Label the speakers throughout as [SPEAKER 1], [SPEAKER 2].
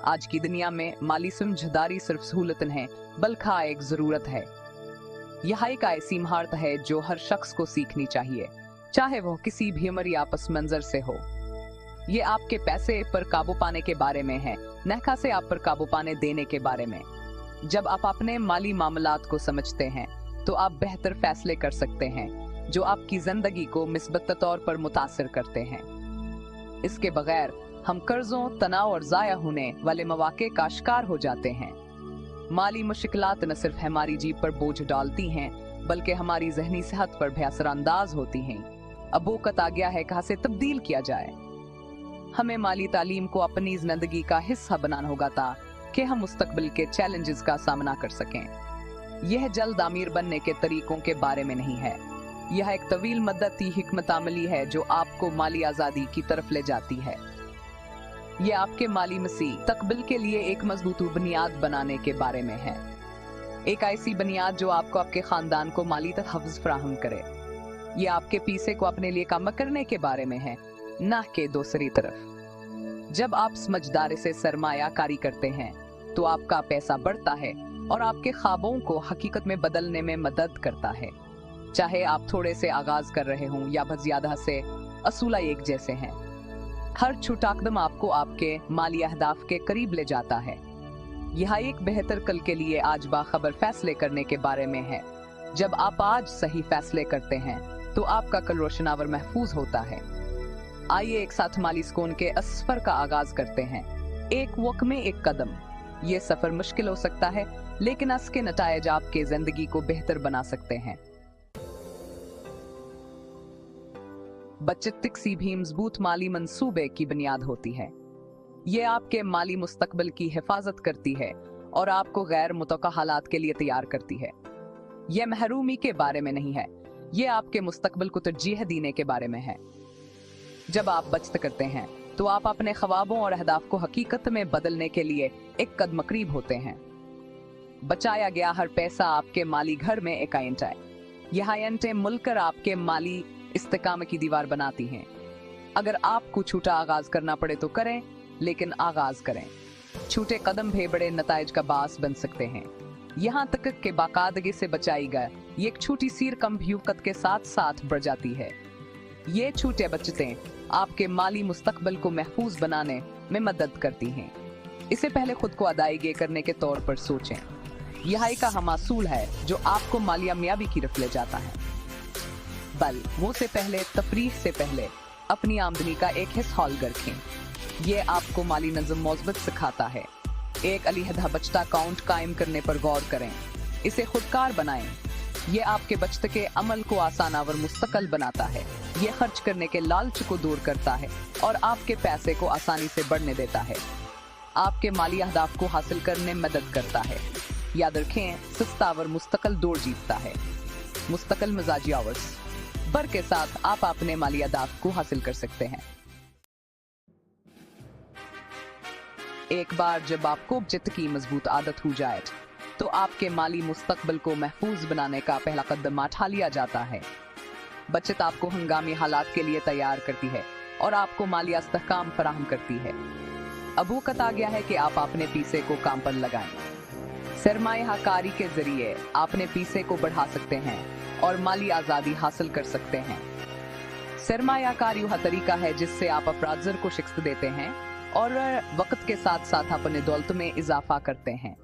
[SPEAKER 1] आज की दुनिया में माली समझदारी सिर्फ सहूलत नहीं बल्कि एक जरूरत है। यह एक ऐसी महारत है जो हर शख्स को सीखनी चाहिए, चाहे वो किसी भी उम्र या पस मंजर से हो। ये आपके पैसे पर काबू पाने के बारे में है, न खासे आप पर काबू पाने देने के बारे में। जब आप अपने माली मामलात को समझते हैं तो आप बेहतर फैसले कर सकते हैं जो आपकी जिंदगी को मिस्बत तौर पर मुतासिर करते हैं। इसके बगैर हम कर्जों, तनाव और जाया होने वाले मौके का शिकार हो जाते हैं। माली मुश्किलात न सिर्फ हमारी जेब पर बोझ डालती हैं बल्कि हमारी जहनी सेहत पर भी असरानंदाज होती हैं। अब वक्त आ गया है कहाँ से तब्दील किया जाए। हमें माली तालीम को अपनी जिंदगी का हिस्सा बनाना होगा ताकि हम मुस्तकबिल के चैलेंजेस का सामना कर सकें। यह जल्द अमीर बनने के तरीकों के बारे में नहीं है, यह एक तवील मद्दती हिकमत अमली है जो आपको माली आज़ादी की तरफ ले जाती है। यह आपके माली मुस्तकबिल के लिए एक मजबूत बुनियाद बनाने के बारे में है, एक ऐसी बुनियाद जो आपको आपके खानदान को माली तहफ़्फ़ुज़ फराहम करे। यह आपके पैसे को अपने लिए काम करने के बारे में है, न कि दूसरी तरफ। जब आप समझदारी से सरमायाकारी करते हैं तो आपका पैसा बढ़ता है और आपके ख्वाबों को हकीकत में बदलने में मदद करता है। चाहे आप थोड़े से आगाज कर रहे हों या बहुत ज्यादा से, असूला एक जैसे हैं। हर छोटा कदम आपको आपके माली अहदाफ के करीब ले जाता है। यह एक बेहतर कल के लिए आज बाखबर फैसले करने के बारे में है। जब आप आज सही फैसले करते हैं तो आपका कल रोशनावर महफूज होता है। आइए एक साथ माली सुकून के सफर का आगाज करते हैं, एक वक्त में एक कदम। ये सफर मुश्किल हो सकता है लेकिन इसके नतायज आपके जिंदगी को बेहतर बना सकते हैं। बचत किसी भी मजबूत माली मंसूबे की बुनियाद होती है। ये आपके माली मुस्तकबिल की हिफाजत करती है और आपको गैर मुतवक्का हालात के लिए तैयार करती है। यह महरूमी के बारे में नहीं है, यह आपके मुस्तकबिल को तरजीह देने के बारे में है। जब आप बचत करते हैं तो आप अपने ख्वाबों और अहदाफ को हकीकत में बदलने के लिए एक कदम करीब होते हैं। बचाया गया हर पैसा आपके माली घर में एक आयंट है। यह आयंटें मिलकर आपके माली इस्तेकाम की दीवार बनाती हैं। अगर आपको छोटा आगाज करना पड़े तो करें, लेकिन आगाज करें। छोटे कदम भी बड़े नताइज का बास बन सकते हैं। यहाँ तक कि बाकायदगी से बचाई गई एक छोटी सी रकम भी वक्त के साथ साथ बढ़ जाती है। ये छोटे बचतें आपके माली मुस्तकबिल को महफूज बनाने में मदद करती हैं। इससे पहले खुद को अदायगी करने के तौर पर सोचें। यह एक अहम असूल है जो आपको मालिया मियाबी की तरफ ले जाता है। बल वो से पहले तफरीह से पहले अपनी आमदनी का एक हिस्सा अलग रखें। ये आपको माली नज़म मौजूद सिखाता है। एक अलहदा बचता अकाउंट कायम करने पर गौर करें, इसे खुदकार बनाएं। ये आपके बचत के अमल को आसान और मुस्तकिल बनाता है। ये खर्च करने के लालच को दूर करता है और आपके पैसे को आसानी से बढ़ने देता है। आपके माली अहदाफ को हासिल करने में मदद करता है। याद रखें, सस्ता और मुस्तकिल दौड़ जीतता है। मुस्तकिल मिजाजी आवर्स बर के साथ आप अपने माली अहदाफ को हासिल कर सकते हैं। एक बार जब आपको बचत की मजबूत आदत हो जाए तो आपके माली मुस्तकबिल को महफूज बनाने का पहला कदम उठा लिया जाता है। बचत आपको हंगामी हालात के लिए तैयार करती है और आपको माली इस्तेहकाम फराहम करती है। अब वक्त आ गया है कि आप अपने पैसे को काम पर लगाएं। सरमायाकारी के जरिए अपने पैसे को बढ़ा सकते हैं और माली आज़ादी हासिल कर सकते हैं। सरमायाकारी वह तरीका है जिससे आप अफराज़र को शिकस्त देते हैं और वक्त के साथ साथ अपने दौलत में इजाफा करते हैं।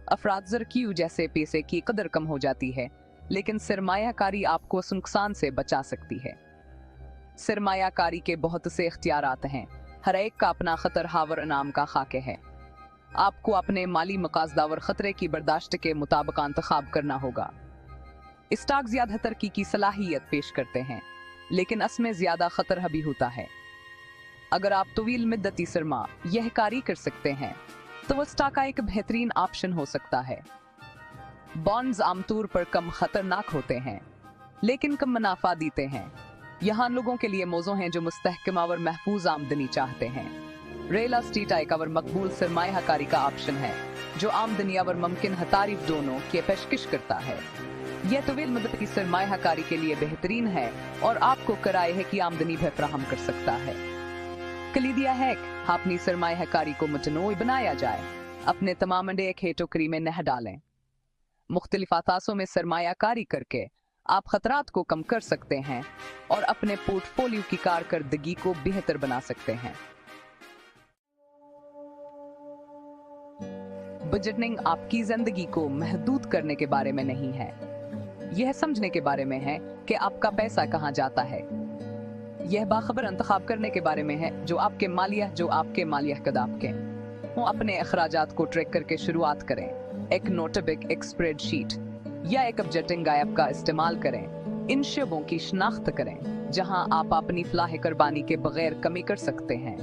[SPEAKER 1] अफराज़र की वजह से पैसे की कदर कम हो जाती है, लेकिन सरमायाकारी आपको उस नुकसान से बचा सकती है। सरमायाकारी के बहुत से इख्तियारात हैं, हर एक का अपना खतर हावर इनाम का खाके है। आपको अपने माली मकासदावर खतरे की बर्दाश्त के मुताबिक इंतखाब करना होगा। स्टॉक ज्यादा तरक्की की सलाहियत पेश करते हैं, लेकिन इसमें ज्यादा खतरा भी होता है। अगर आप तवील मुद्दती सरमा यह कारी कर सकते हैं तो वह स्टॉक का एक बेहतरीन ऑप्शन हो सकता है। बॉन्ड्स आमतौर पर कम खतरनाक होते हैं लेकिन कम मुनाफा देते हैं। यहाँ लोगों के लिए मौजू हैं जो मुस्तहकम और महफूज आमदनी चाहते हैं। रियल एस्टेट एक और मकबूल सरमायाकारी का ऑप्शन है जो आमदनी और मुमकिन तारीफ दोनों की पेशकश करता है। यह तवील मुद्दत की सरमायाकारी के लिए बेहतरीन है और आपको किराए की आमदनी भी फराहम कर सकता है। कलीदिया है अपनी सरमायाकारी को मुतनोई बनाया जाए। अपने तमाम अंडे एक टोकरी में न डालें। मुख्तलिफ असासों में सरमायाकारी करके आप खतरात को कम कर सकते हैं और अपने पोर्टफोलियो की कारकर्दगी को बेहतर बना सकते हैं। बजटिंग आपकी जिंदगी को महदूद करने के बारे में नहीं है, यह समझने के बारे में है कि आपका पैसा कहां जाता है। यह बाखबर इंतखाब करने के बारे में है जो आपके मालिया कदाब के वो अपने अखराजात को ट्रैक करके शुरुआत करें। एक नोटबुक, एक स्प्रेडशीट या एक बजटिंग ऐप का इस्तेमाल करें। इन शबों की शनाख्त करें जहां आप अपनी फलाह कुर्बानी के बगैर कमी कर सकते हैं।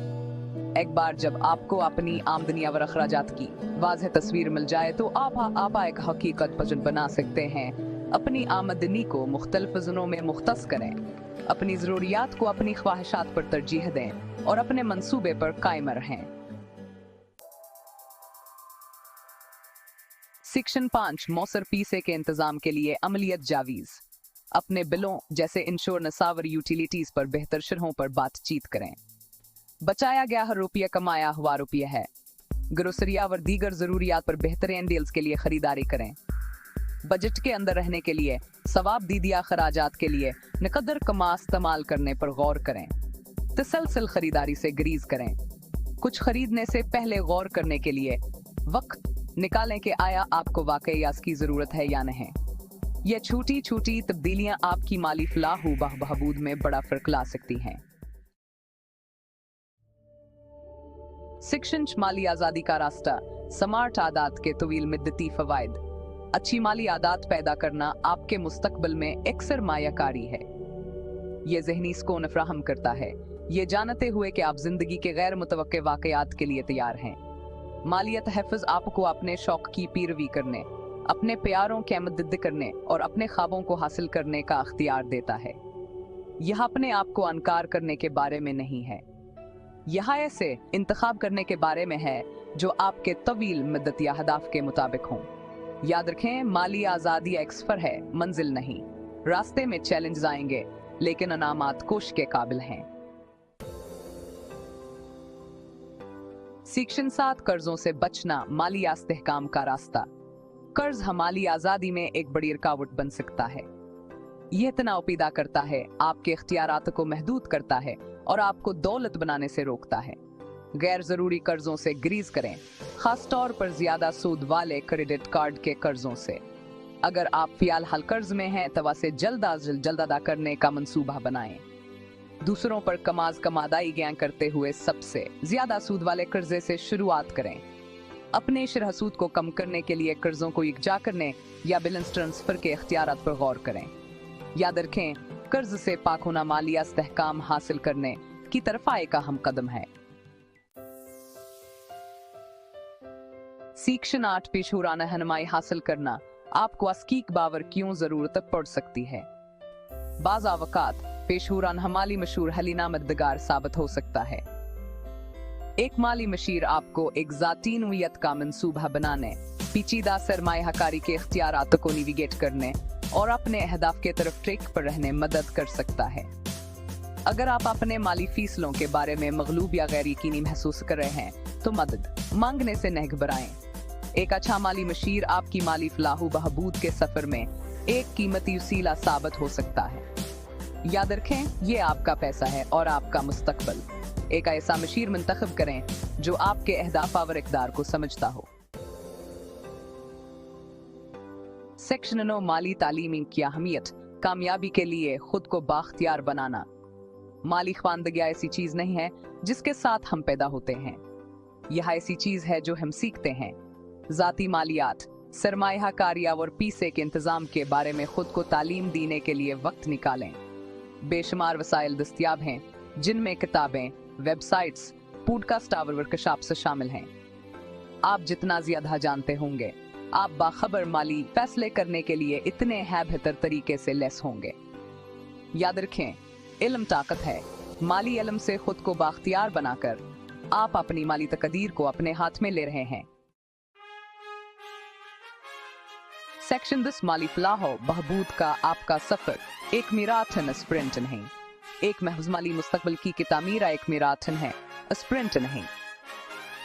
[SPEAKER 1] एक बार जब आपको अपनी आमदनी और अखराजात की वाज़ेह तस्वीर मिल जाए तो आप एक हकीकत पसंद बना सकते हैं। अपनी आमदनी को मुख्तलिफ ज़ोनों में मुख्तस करें। अपनी ज़रूरियात को अपनी ख्वाहिशात पर तरजीह दें और अपने मंसूबे पर कायम रहें। सेक्शन 5 मौसर पीसे के इंतजाम के लिए अमलियत जावीज। अपने बिलों जैसे इंश्योरेंस और यूटिलिटीज पर बेहतर शरहों पर बातचीत करें। बचाया गया हर रुपया कमाया हुआ रुपया है। ग्रोसरिया और दीगर जरूरियात पर बेहतरीन डील्स के लिए खरीदारी करें। बजट के अंदर रहने के लिए सवाब दीदिया खराजात के लिए नकदर कमा इस्तेमाल करने पर गौर करें। तसलसल खरीदारी से ग्रीज करें। कुछ खरीदने से पहले गौर करने के लिए वक्त निकालें कि आया आपको वाकई इसकी जरूरत है या नहीं। यह छोटी छोटी तब्दीलियां आपकी माली फलाह बहबूद में बड़ा फर्क ला सकती हैं। सेक्शन माली आजादी का रास्ता। स्मार्ट आदात के तवील मुद्दती फवायद। अच्छी माली आदात पैदा करना आपके मुस्तकबिल में एक सरमायाकारी है। यह ज़हनी सुकून फराहम करता है, ये जानते हुए कि आप जिंदगी के गैर मुतवक्के वाकयात के लिए तैयार हैं। मालियत तहफ़्फ़ुज़ आपको अपने शौक की पैरवी करने, अपने प्यारों की मदद करने और अपने ख्वाबों को हासिल करने का अख्तियार देता है। यह अपने आप को अनकार करने के बारे में नहीं है, यह ऐसे इंतखाब करने के बारे में है जो आपके तवील मुद्दत या हदाफ के मुताबिक हों। याद रखें, माली आज़ादी एक सफर है, मंजिल नहीं। रास्ते में चैलेंज आएंगे लेकिन अनामात कोश के काबिल हैं। सेक्शन 7 कर्जों से बचना। माली इस्तेहकाम का रास्ता। कर्ज हमारी आज़ादी में एक बड़ी रुकावट बन सकता है। यह तनाव पैदा करता है, आपके इख्तियारात को महदूद करता है और आपको दौलत बनाने से रोकता है। गैर जरूरी कर्जों से ग्रीज करें, खास तौर पर ज्यादा सूद वाले क्रेडिट कार्ड के कर्जों से। अगर आप फिलहाल कर्ज में हैं तो उसे जल्द अदा करने का मंसूबा बनाएं। दूसरों पर कमादाई ज्ञान करते हुए सबसे ज्यादा सूद वाले कर्जे से शुरुआत करें। अपने शरह सूद को कम करने के लिए कर्जों को इकजा करने या बैलेंस ट्रांसफर के इख्तियारात पर गौर करें। याद रखें, कर्ज से पाक होना माली इस्तेहकाम हासिल करने की तरफ एक अहम कदम है। सेक्शन 8 पेशूराना रहनुमाई हासिल करना। आपको अस्कीक बावर क्यों जरूरत पड़ सकती है। बाज़ अवकात पेशूरान हमाली मशहूर हलीना मददगार साबित हो सकता है। एक माली मशीर आपको एक ज़ाती नौइयत का मंसूबा बनाने, पेचीदा सरमायाकारी के इख्तियारात को नेविगेट करने और अपने अहदाफ के तरफ ट्रैक पर रहने मदद कर सकता है। अगर आप अपने माली फीसलों के बारे में मगलूब या गैर यकीनी महसूस कर रहे हैं तो मदद मांगने से न घबराएं। एक अच्छा माली मशीर आपकी माली फलाह बहबूद के सफर में एक कीमती वसीला साबित हो सकता है। याद रखें, ये आपका पैसा है और आपका मुस्तकबिल। एक ऐसा मशीर मुंतखब करें जो आपके अहदाफ और इक़दार को समझता हो। सेक्शन 9 माली तालीम की अहमियत। कामयाबी के लिए खुद को बाख्तियार बनाना। माली ख्वानदगी ऐसी चीज नहीं है जिसके साथ हम पैदा होते हैं, यह ऐसी चीज है जो हम सीखते हैं। ज़ाती मालियात, सरमायाकारी और पीसे के इंतजाम के बारे में खुद को तालीम देने के लिए वक्त निकालें। बेशुमार वसाइल दस्तयाब हैं जिनमें किताबें, वेबसाइट्स, पॉडकास्ट और वर्कशॉप से शामिल हैं। आप जितना ज्यादा जानते होंगे, आप बाखबर माली फैसले करने के लिए इतने बेहतर तरीके से लेस होंगे। याद रखें, इल्म ताकत है। माली इल्म से खुद को बाख्तियार बनाकर आप अपनी माली तकदीर को अपने हाथ में ले रहे हैं। सेक्शन 10 माली फलाह बहबूद का आपका सफर एक मैराथन स्प्रिंट नहीं। एक महफूज माली मुस्तकबिल की तामीर एक मैराथन है स्प्रिंट नहीं।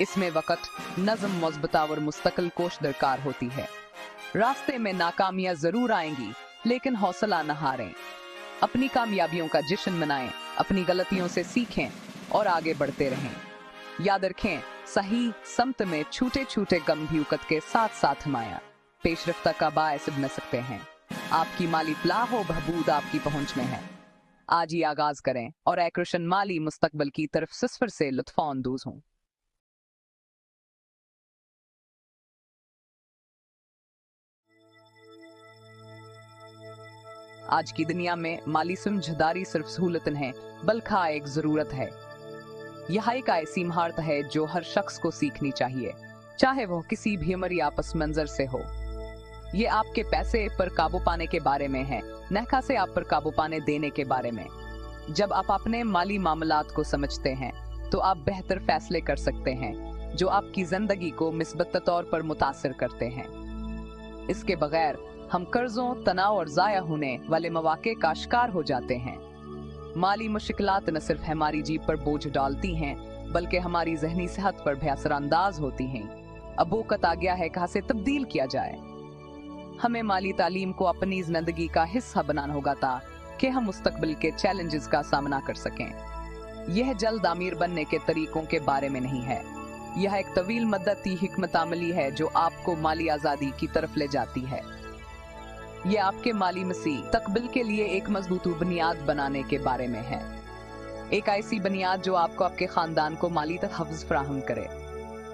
[SPEAKER 1] इसमें वक्त, नज़म, मज़बूता और मुस्तकिल कोशिश दरकार होती है। रास्ते में नाकामियां जरूर आएंगी, लेकिन हौसला न हारें। अपनी कामयाबियों का जश्न मनाएं, अपनी गलतियों से सीखें और आगे बढ़ते रहें। याद रखें, सही समत में छोटे छोटे गम भी वक़्त के साथ साथ हमाया पेशरफ्त का बायस बन सकते हैं। आपकी माली फलाह व बहबूद आपकी पहुंच में है। आज ही आगाज करें और एक रोशन माली मुस्तकबिल की तरफ सफर से लुत्फ़ानंदोज़ हों। आज की दुनिया में माली समझदारी सिर्फ सहूलत नहीं बल्कि एक जरूरत है। यह एक ऐसी महारत है जो हर शख्स को सीखनी चाहिए, चाहे वो किसी भी उम्र या पस मंजर से हो। ये आपके पैसे पर काबू पाने के बारे में है, न से आप पर काबू पाने देने के बारे में। जब आप अपने माली मामलात को समझते हैं तो आप बेहतर फैसले कर सकते हैं जो आपकी जिंदगी को मिस्बत तौर पर मुतासिर करते हैं। इसके बगैर हम कर्जों, तनाव और जाया होने वाले मौके का शिकार हो जाते हैं। माली मुश्किलात न सिर्फ हमारी जेब पर बोझ डालती हैं बल्कि हमारी जहनी सेहत पर भी असरअंदाज होती हैं। अब वक्त आ गया है कहाँ से तब्दील किया जाए। हमें माली तालीम को अपनी जिंदगी का हिस्सा बनाना होगा ताकि हम मुस्तकबिल के चैलेंजेस का सामना कर सकें। यह जल्द अमीर बनने के तरीकों के बारे में नहीं है, यह एक तवील मद्दती हिकमत अमली है जो आपको माली आज़ादी की तरफ ले जाती है। ये आपके माली मुस्तकबिल के लिए एक मजबूत बुनियाद बनाने के बारे में है, एक ऐसी बुनियाद जो आपको आपके खानदान को माली तहफ़्फ़ुज़ फराहम करे।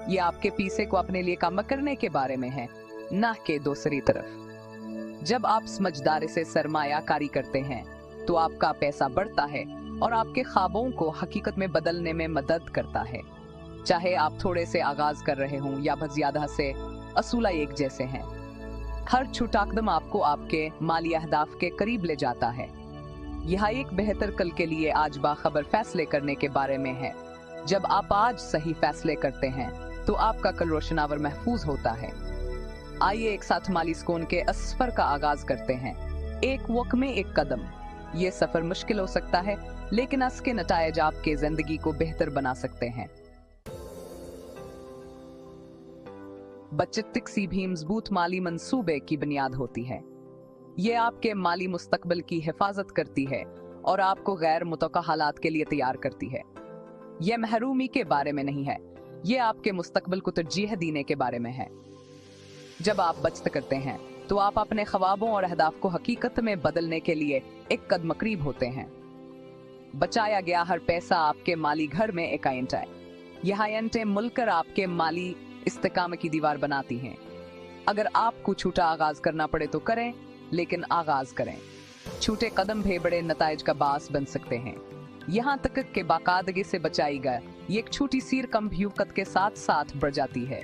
[SPEAKER 1] ये आपके पैसे को अपने लिए कम करने के बारे में है, न कि दूसरी तरफ। जब आप समझदारी से सरमायाकारी करते हैं तो आपका पैसा बढ़ता है और आपके ख्वाबों को हकीकत में बदलने में मदद करता है। चाहे आप थोड़े से आगाज कर रहे हों या बहुत ज्यादा से, असूला एक जैसे हैं। हर छोटा कदम आपको आपके माली अहदाफ के करीब ले जाता है। यह एक बेहतर कल के लिए आज बाखबर फैसले करने के बारे में है। जब आप आज सही फैसले करते हैं तो आपका कल रोशनावर महफूज होता है। आइए एक साथ माली सुकून के सफर का आगाज करते हैं, एक वक्त में एक कदम। ये सफर मुश्किल हो सकता है, लेकिन इसके नतायज आपके जिंदगी को बेहतर बना सकते हैं। बचत किसी भी मजबूत माली मंसूबे की बुनियाद होती है। ये आपके माली मुस्तकबिल की हिफाजत करती है और आपको गैर मुतवक्का हालात के लिए तैयार करती है। यह महरूमी के बारे में नहीं है, ये आपके मुस्तकबिल को तरजीह देने के बारे में है। जब आप बचत करते हैं तो आप अपने ख्वाबों और अहदाफ को हकीकत में बदलने के लिए एक कदम करीब होते हैं। बचाया गया हर पैसा आपके माली घर में एक आयंट है। यह आयंटें मिलकर आपके माली इस्तेकाम की दीवार बनाती हैं। अगर आपको छोटा आगाज करना पड़े तो करें, लेकिन आगाज करें। छोटे कदम भी बड़े नताइज का बास बन सकते हैं। यहाँ तक कि बाकायदगी से बचाई गई ये एक छोटी सी रकम भी वक़्त के साथ साथ बढ़ जाती है।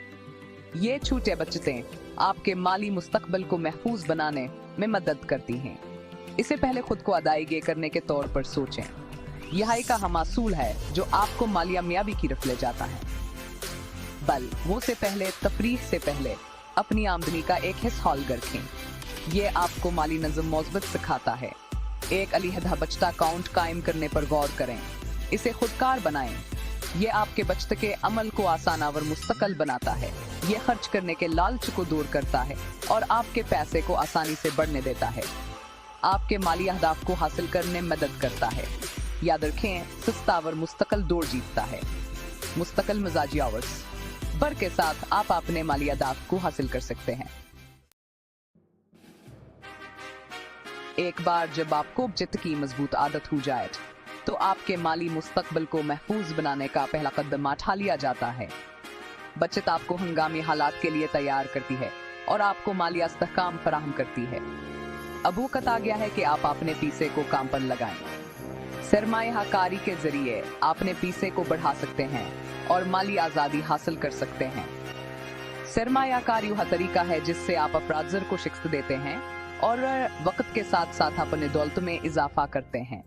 [SPEAKER 1] ये छोटे बचतें आपके माली मुस्तकबिल को महफूज बनाने में मदद करती हैं। इससे पहले खुद को अदायगी करने के तौर पर सोचें। यह एक अहम असूल है जो आपको माली कामयाबी की तरफ ले जाता है। बल वो से पहले तफरीह से पहले अपनी आमदनी का एक हिस्सा हॉल रखें। ये आपको माली नज़म मौजूद सिखाता है। एक अलहदा बचत अकाउंट कायम करने पर गौर करें, इसे खुदकार बनाएं। ये आपके बचत के अमल को आसान और मुस्तकिल बनाता है। ये खर्च करने के लालच को दूर करता है और आपके पैसे को आसानी से बढ़ने देता है। आपके माली अहदाफ को हासिल करने में मदद करता है। याद रखें, सस्ता और मुस्तकिल दौड़ जीतता है। मुस्तकिल मिजाजी आवर्स बर के साथ आप अपने माली अहदाफ को हासिल कर सकते हैं। एक बार जब आपको बचत की मजबूत आदत हो जाए तो आपके माली मुस्तकबिल को महफूज बनाने का पहला कदम उठा लिया जाता है। बचत आपको हंगामी हालात के लिए तैयार करती है और आपको माली इस्तेहकाम फराहम करती है। अब वक्त आ गया है कि आप अपने पैसे को काम पर लगाएं। सरमायाकारी के जरिए अपने पैसे को बढ़ा सकते हैं और माली आज़ादी हासिल कर सकते हैं। सरमायाकारी वह तरीका है जिससे आप अफराज़र को शिकस्त देते हैं और वक्त के साथ साथ अपने दौलत में इजाफा करते हैं।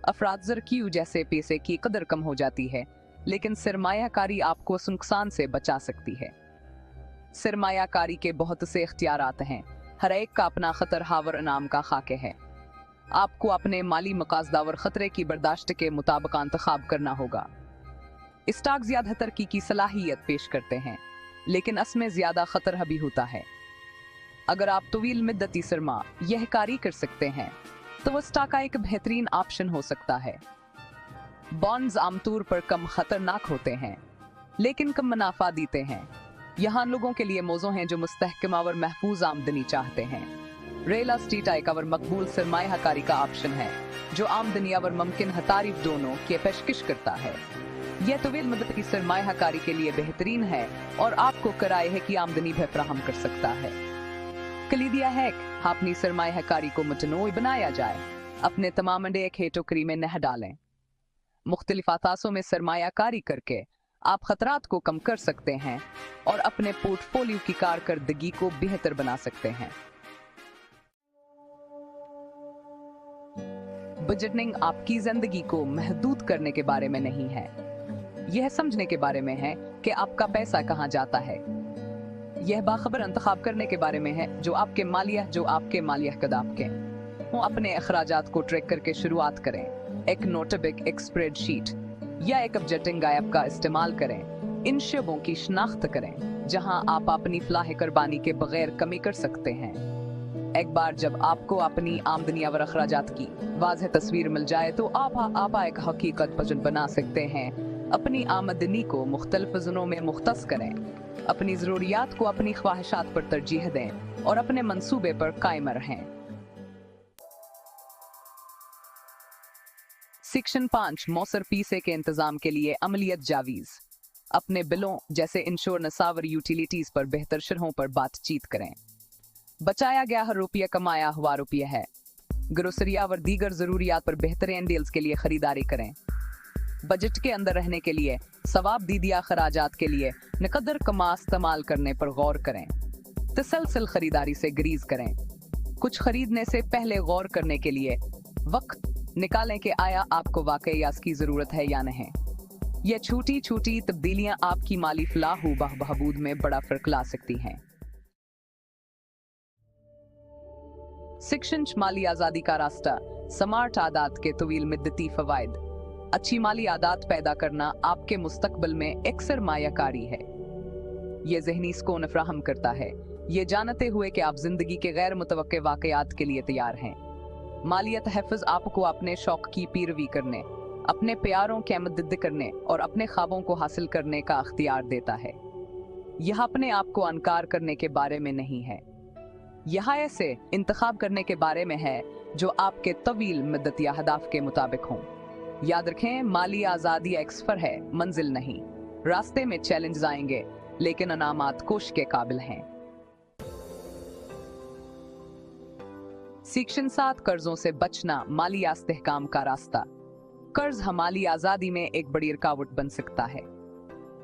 [SPEAKER 1] अफराज़र की वजह से पैसे की कदर कम हो जाती है, लेकिन सरमायाकारी आपको उस नुकसान से बचा सकती है। सरमायाकारी के बहुत से इख्तियारात हैं, हर एक का अपना खतर हावर इनाम का खाके है। आपको अपने माली मकासदा और खतरे की बर्दाश्त के मुताबिक इंतखाब करना होगा। स्टॉक ज्यादा तरक्की की सलाहियत पेश करते हैं, लेकिन इसमें ज्यादा खतरा भी होता है। अगर आप तवील मुद्दती सरमा यह कारी कर सकते हैं तो वह स्टॉक का एक बेहतरीन ऑप्शन हो सकता है। बॉन्ड्स आमतौर पर कम खतरनाक होते हैं लेकिन कम मुनाफा देते हैं। यहाँ लोगों के लिए मौजूद हैं जो मुस्तहकम और महफूज आमदनी चाहते हैं। रियल एस्टेट एक और मकबूल सरमायाकारी का ऑप्शन है जो आमदनी और मुमकिन तारीफ दोनों की पेशकश करता है। यह तवील मुद्दत की सरमायाकारी के लिए बेहतरीन है और आपको किराए है की आमदनी भी फराहम कर सकता है। कलीदिया है अपनी सरमायाकारी को मुतनोई बनाया जाए। अपने तमाम अंडे एक टोकरी में न डालें। मुख्तलिफ असासों में सरमायाकारी करके आप खतरात को कम कर सकते हैं और अपने पोर्टफोलियो की कारकर्दगी को बेहतर बना सकते हैं। बजटिंग आपकी जिंदगी को महदूद करने के बारे में नहीं है, यह समझने के बारे में है कि आपका पैसा कहां जाता है। यह बाखबर इंतखाब करने के बारे में है जो आपके मालिया कदाब के वो अपने अखराजात को ट्रैक करके शुरुआत करें। एक नोटबुक, एक स्प्रेडशीट या एक बजटिंग ऐप का इस्तेमाल करें। इन शबों की शिनाख्त करें जहां आप अपनी फलाह कुर्बानी के बगैर कमी कर सकते हैं। एक बार जब आपको अपनी आमदनी और अखराजात की वाज़ेह तस्वीर मिल जाए तो आप एक हकीकत पसंद बना सकते हैं। अपनी आमदनी को मुख्तलिफ ज़ोनों में मुख्तस करें। अपनी ज़रूरियात को अपनी ख्वाहिशात पर तरजीह दें और अपने मंसूबे पर कायम रहें। सेक्शन 5 मौसर पीसे के इंतजाम के लिए अमलियत जावीज। अपने बिलों जैसे इंश्योरेंस और यूटिलिटीज पर बेहतर शरहों पर बातचीत करें। बचाया गया हर रुपया कमाया हुआ रुपया है। ग्रोसरिया और दीगर जरूरियात पर बेहतरीन डील्स के लिए खरीदारी करें। बजट के अंदर रहने के लिए सवाब दीदिया खराजात के लिए नकदर कमा इस्तेमाल करने पर गौर करें। तसलसल खरीदारी से ग्रीज करें। कुछ खरीदने से पहले गौर करने के लिए वक्त निकालें कि आया आपको वाकई इसकी जरूरत है या नहीं। यह छोटी छोटी तब्दीलियां आपकी माली फलाह बहबूद में बड़ा फर्क ला सकती हैं। सेक्शन माली आजादी का रास्ता। स्मार्ट आदात के तवील मुद्दती फवायद। अच्छी माली आदात पैदा करना आपके मुस्तकबिल में एक सरमायाकारी है। यह ज़हनी सुकून फराहम करता है, ये जानते हुए कि आप जिंदगी के गैर मुतवक्के वाकयात के लिए तैयार हैं। मालियत तहफ़्फ़ुज़ आपको अपने शौक की पैरवी करने, अपने प्यारों की मदद करने और अपने ख्वाबों को हासिल करने का अख्तियार देता है। यह अपने आप को अनकार करने के बारे में नहीं है, यह ऐसे इंतखाब करने के बारे में है जो आपके तवील मुद्दत या हदाफ के मुताबिक हों। याद रखें, माली आज़ादी एक सफर है, मंजिल नहीं। रास्ते में चैलेंज आएंगे लेकिन अनामात कोश के काबिल हैं। सेक्शन 7 कर्जों से बचना, माली इस्तेहकाम का रास्ता। कर्ज हमारी आज़ादी में एक बड़ी रुकावट बन सकता है।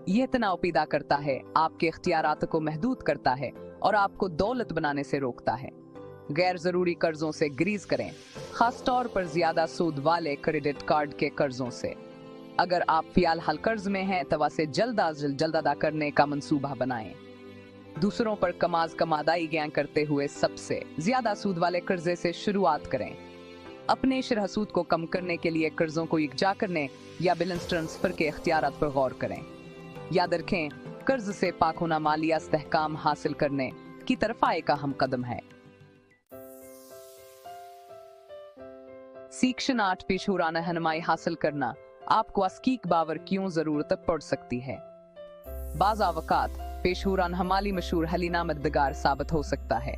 [SPEAKER 1] यह तनाव पैदा करता है, आपके इख्तियारात को महदूद करता है और आपको दौलत बनाने से रोकता है। गैर जरूरी कर्जों से ग्रीज करें, खास तौर पर ज्यादा सूद वाले क्रेडिट कार्ड के कर्जों से। अगर आप फिलहाल कर्ज में हैं तो वैसे जल्द अदा करने का मंसूबा बनाएं। दूसरों पर कम अदायगियां करते हुए सबसे ज्यादा सूद वाले कर्जे से शुरुआत करें। अपने शरहसूद को कम करने के लिए कर्जों को यकजा करने या बैलेंस ट्रांसफर के इख्तियारात पर गौर करें। याद रखें, कर्ज से पाक होना माली इस्तेहकाम हासिल करने की तरफ एक अहम कदम है। सेक्शन 8 पेशूराना रहनुमाई हासिल करना, आपको अस्कीक बावर क्यों जरूरत पड़ सकती है। बाज़ आवकात पेशूरान हमाली मशहूर हलीना मददगार साबित हो सकता है।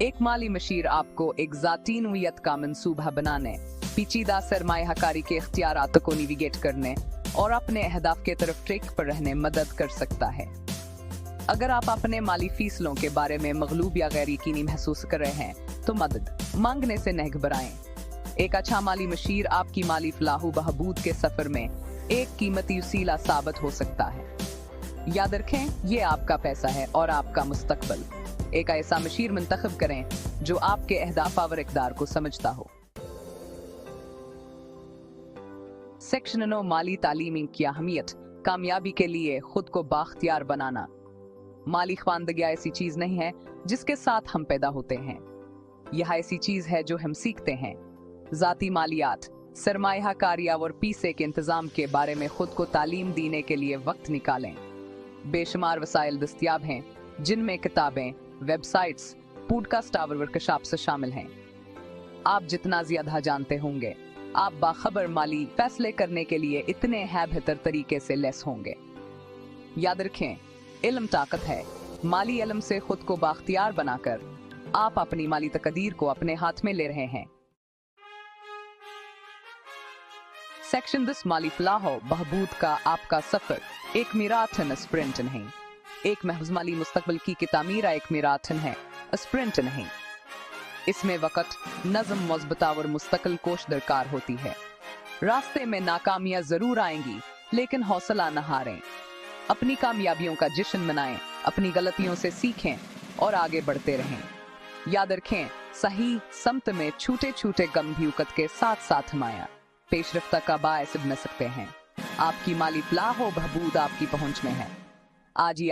[SPEAKER 1] एक माली मशीर आपको एक ज़ाती नौइयत का मंसूबा बनाने, पेचीदा सरमायाकारी के इख्तियारात को नेविगेट करने और अपने अहदाफ के तरफ ट्रैक पर रहने मदद कर सकता है। अगर आप अपने माली फीसलों के बारे में मगलूब या गैर यकीनी महसूस कर रहे हैं तो मदद मांगने से न घबराएं। एक अच्छा माली मशीर आपकी माली फलाह बहबूद के सफर में एक कीमती वसीला साबित हो सकता है। याद रखें, ये आपका पैसा है और आपका मुस्तकबिल। एक ऐसा मशीर मुंतखब करें जो आपके अहदाफ और इक़दार को समझता हो। सेक्शन 9 माली तालीम की अहमियत, कामयाबी के लिए खुद को बाख्तियार बनाना। माली ख्वानदगी ऐसी चीज नहीं है जिसके साथ हम पैदा होते हैं, यह ऐसी चीज है जो हम सीखते हैं। ज़ाती मालियात सरमायाकारी और पैसे के इंतजाम के बारे में खुद को तालीम देने के लिए वक्त निकालें। बेशुमार वसाइल दस्तयाब हैं, जिनमें किताबें, वेबसाइट्स, पॉडकास्ट और वर्कशॉप्स शामिल हैं। आप जितना ज्यादा जानते होंगे, आप बाखबर माली फैसले करने के लिए इतने है बेहतर तरीके से लेस होंगे। याद रखें, इल्म ताकत है। माली इल्म से खुद को बाख्तियार बनाकर आप अपनी माली तकदीर को अपने हाथ में ले रहे हैं। सेक्शन 10 माली फलाह बहबूद का आपका सफर एक मैराथन स्प्रिंट नहीं। एक महज माली मुस्तकबिल की तामीर एक मैराथन है, स्प्रिंट नहीं। इसमें वक़्त, नज़म, मज़बूता और मुस्तकिल कोशिश दरकार होती है। रास्ते में नाकामियां जरूर आएंगी, लेकिन हौसला न हारें। अपनी कामयाबियों का जश्न मनाएं, अपनी गलतियों से सीखें और आगे बढ़ते रहें। याद रखें, सही समत में छोटे छोटे गम भी उकत के साथ साथ हमाया पेशरफ्ता का बायस बन सकते हैं। आपकी माली फलाह व बहबूद आपकी पहुंच में है। आज ही